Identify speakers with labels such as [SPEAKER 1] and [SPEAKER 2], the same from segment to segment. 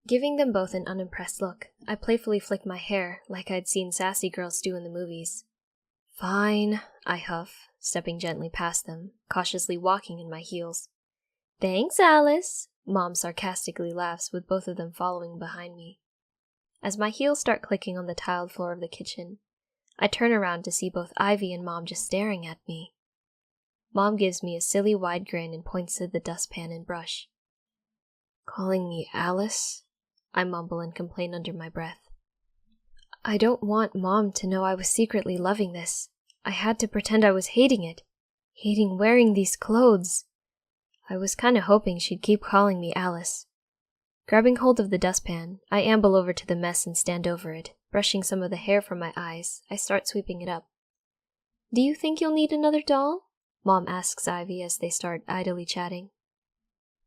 [SPEAKER 1] Giving them both an unimpressed look, I playfully flick my hair like I'd seen sassy girls do in the movies. Fine, I huff, stepping gently past them, cautiously walking in my heels. Thanks, Alice, Mom sarcastically laughs with both of them following behind me. As my heels start clicking on the tiled floor of the kitchen, I turn around to see both Ivy and Mom just staring at me. Mom gives me a silly wide grin and points to the dustpan and brush. Calling me Alice? I mumble and complain under my breath. I don't want Mom to know I was secretly loving this. I had to pretend I was hating it. Hating wearing these clothes. I was kinda hoping she'd keep calling me Alice. Grabbing hold of the dustpan, I amble over to the mess and stand over it. Brushing some of the hair from my eyes, I start sweeping it up. Do you think you'll need another doll? Mom asks Ivy as they start idly chatting.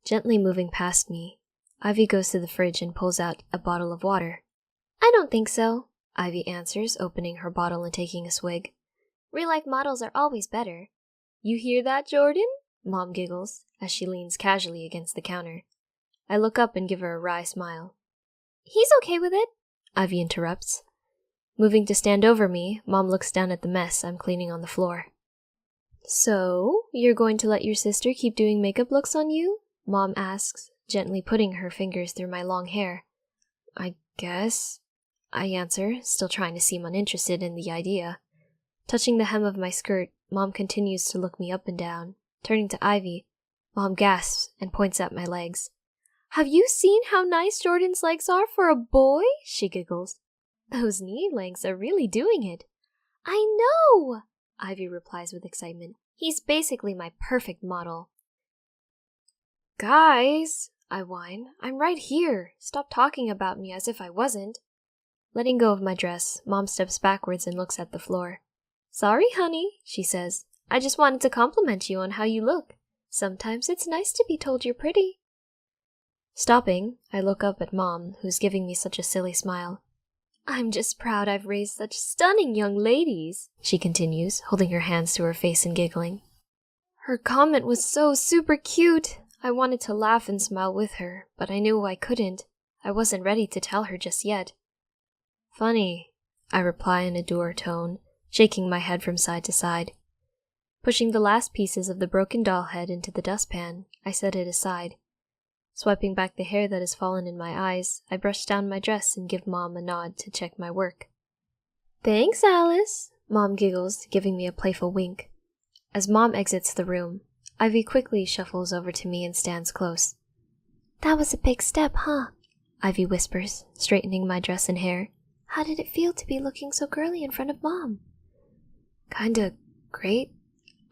[SPEAKER 1] Gently moving past me, Ivy goes to the fridge and pulls out a bottle of water. I don't think so, Ivy answers, opening her bottle and taking a swig. Real-life models are always better. You hear that, Jordan? Mom giggles, as she leans casually against the counter. I look up and give her a wry smile. He's okay with it, Ivy interrupts. Moving to stand over me, Mom looks down at the mess I'm cleaning on the floor. So, you're going to let your sister keep doing makeup looks on you? Mom asks, gently putting her fingers through my long hair. I guess, I answer, still trying to seem uninterested in the idea. Touching the hem of my skirt, Mom continues to look me up and down. Turning to Ivy, Mom gasps and points at my legs. Have you seen how nice Jordan's legs are for a boy? She giggles. Those knee lengths are really doing it. I know, Ivy replies with excitement. He's basically my perfect model. Guys, I whine, I'm right here. Stop talking about me as if I wasn't. Letting go of my dress, Mom steps backwards and looks at the floor. Sorry, honey, she says. I just wanted to compliment you on how you look. Sometimes it's nice to be told you're pretty. Stopping, I look up at Mom, who's giving me such a silly smile. I'm just proud I've raised such stunning young ladies, she continues, holding her hands to her face and giggling. Her comment was so super cute. I wanted to laugh and smile with her, but I knew I couldn't. I wasn't ready to tell her just yet. Funny, I reply in a dour tone, shaking my head from side to side. Pushing the last pieces of the broken doll head into the dustpan, I set it aside. Swiping back the hair that has fallen in my eyes, I brush down my dress and give Mom a nod to check my work. Thanks, Alice, Mom giggles, giving me a playful wink. As Mom exits the room, Ivy quickly shuffles over to me and stands close. That was a big step, huh? Ivy whispers, straightening my dress and hair. How did it feel to be looking so girly in front of Mom? Kinda great,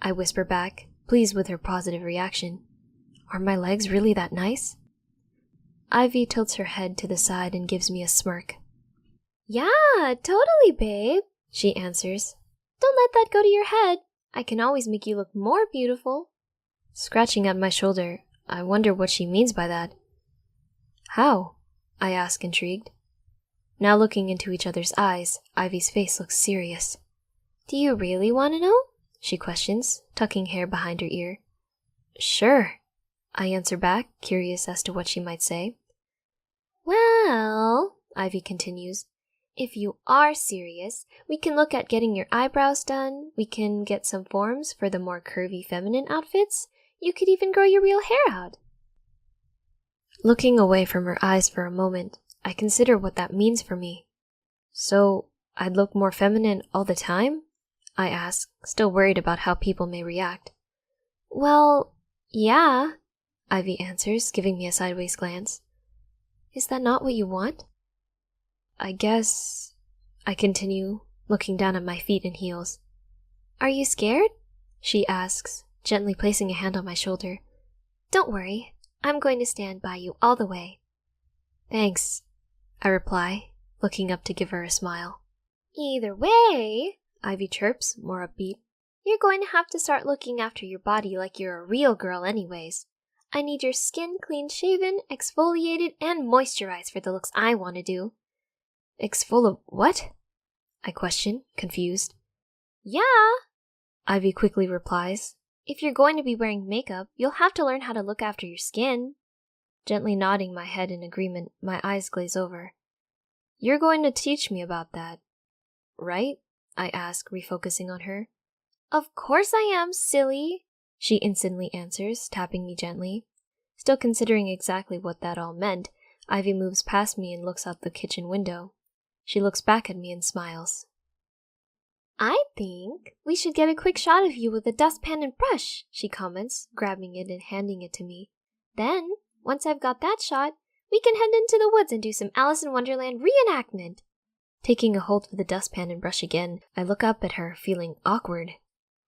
[SPEAKER 1] I whisper back, pleased with her positive reaction. Are my legs really that nice? Ivy tilts her head to the side and gives me a smirk. Yeah, totally, babe, she answers. Don't let that go to your head. I can always make you look more beautiful. Scratching at my shoulder, I wonder what she means by that. How? I ask, intrigued. Now looking into each other's eyes, Ivy's face looks serious. Do you really want to know? She questions, tucking hair behind her ear. Sure, I answer back, curious as to what she might say. Well, Ivy continues, if you are serious, we can look at getting your eyebrows done, we can get some forms for the more curvy feminine outfits, you could even grow your real hair out. Looking away from her eyes for a moment, I consider what that means for me. So, I'd look more feminine all the time? I ask, still worried about how people may react. Well, yeah, Ivy answers, giving me a sideways glance. Is that not what you want? I guess, I continue, looking down at my feet and heels. Are you scared? She asks, gently placing a hand on my shoulder. Don't worry, I'm going to stand by you all the way. Thanks, I reply, looking up to give her a smile. Either way, Ivy chirps, more upbeat. You're going to have to start looking after your body like you're a real girl anyways. I need your skin clean-shaven, exfoliated, and moisturized for the looks I want to do. What? I question, confused. Yeah, Ivy quickly replies. If you're going to be wearing makeup, you'll have to learn how to look after your skin. Gently nodding my head in agreement, my eyes glaze over. You're going to teach me about that, right? I ask, refocusing on her. Of course I am, silly, she instantly answers, tapping me gently. Still considering exactly what that all meant, Ivy moves past me and looks out the kitchen window. She looks back at me and smiles. I think we should get a quick shot of you with a dustpan and brush, she comments, grabbing it and handing it to me. Then, once I've got that shot, we can head into the woods and do some Alice in Wonderland reenactment. Taking a hold of the dustpan and brush again, I look up at her, feeling awkward.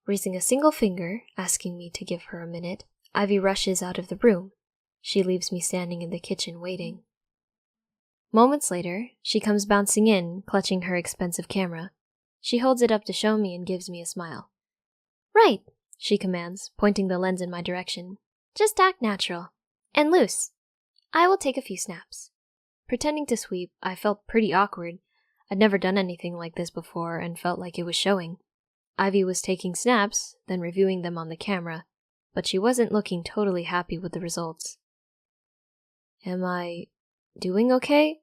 [SPEAKER 1] Raising a single finger, asking me to give her a minute, Ivy rushes out of the room. She leaves me standing in the kitchen waiting. Moments later, she comes bouncing in, clutching her expensive camera. She holds it up to show me and gives me a smile. Right, she commands, pointing the lens in my direction. Just act natural. And loose. I will take a few snaps. Pretending to sweep, I felt pretty awkward. I'd never done anything like this before and felt like it was showing. Ivy was taking snaps, then reviewing them on the camera, but she wasn't looking totally happy with the results. Am I doing okay?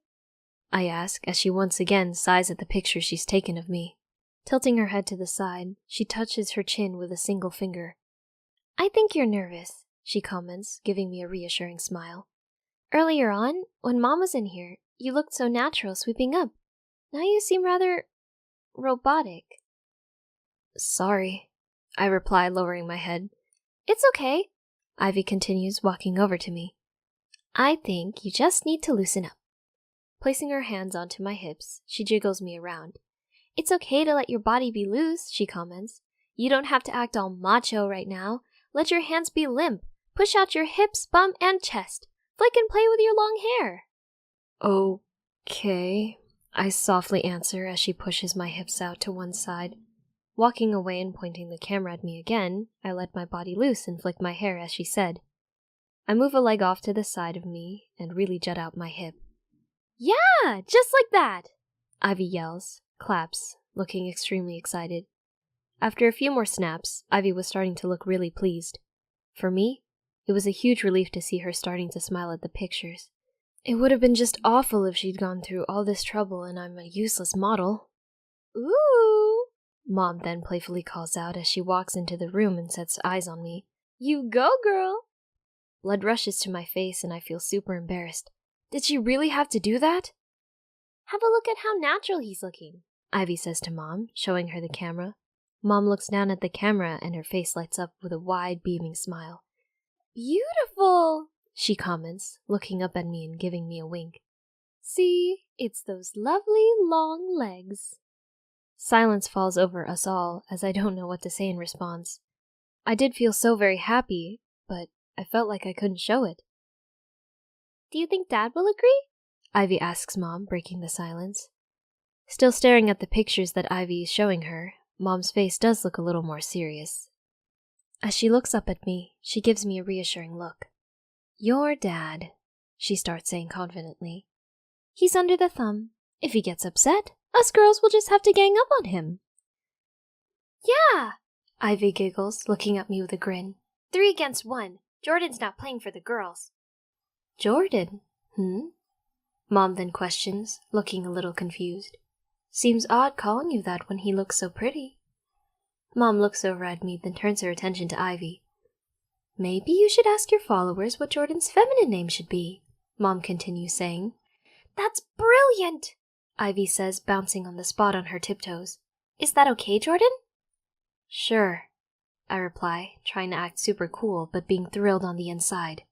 [SPEAKER 1] I ask as she once again sighs at the picture she's taken of me. Tilting her head to the side, she touches her chin with a single finger. I think you're nervous, she comments, giving me a reassuring smile. Earlier on, when Mom was in here, you looked so natural sweeping up. Now you seem rather robotic. Sorry, I reply, lowering my head. It's okay, Ivy continues, walking over to me. I think you just need to loosen up. Placing her hands onto my hips, she jiggles me around. It's okay to let your body be loose, she comments. You don't have to act all macho right now. Let your hands be limp. Push out your hips, bum, and chest. Flick and play with your long hair. Okay, I softly answer as she pushes my hips out to one side. Walking away and pointing the camera at me again, I let my body loose and flick my hair as she said. I move a leg off to the side of me and really jut out my hip. Yeah, just like that! Ivy yells, claps, looking extremely excited. After a few more snaps, Ivy was starting to look really pleased. For me, it was a huge relief to see her starting to smile at the pictures. It would have been just awful if she'd gone through all this trouble and I'm a useless model. Ooh! Mom then playfully calls out as she walks into the room and sets eyes on me. You go, girl! Blood rushes to my face and I feel super embarrassed. Did she really have to do that? Have a look at how natural he's looking, Ivy says to Mom, showing her the camera. Mom looks down at the camera and her face lights up with a wide, beaming smile. Beautiful, she comments, looking up at me and giving me a wink. See, it's those lovely long legs. Silence falls over us all as I don't know what to say in response. I did feel so very happy, but I felt like I couldn't show it. Do you think Dad will agree? Ivy asks Mom, breaking the silence. Still staring at the pictures that Ivy is showing her, Mom's face does look a little more serious. As she looks up at me, she gives me a reassuring look. Your dad, she starts saying confidently. He's under the thumb. If he gets upset, us girls will just have to gang up on him. Yeah, Ivy giggles, looking at me with a grin. 3 against 1. Jordan's not playing for the girls. Jordan? Mom then questions, looking a little confused. Seems odd calling you that when he looks so pretty. Mom looks over at me, then turns her attention to Ivy. Maybe you should ask your followers what Jordan's feminine name should be, Mom continues saying. That's brilliant, Ivy says, bouncing on the spot on her tiptoes. Is that okay, Jordan? Sure, I reply, trying to act super cool but being thrilled on the inside.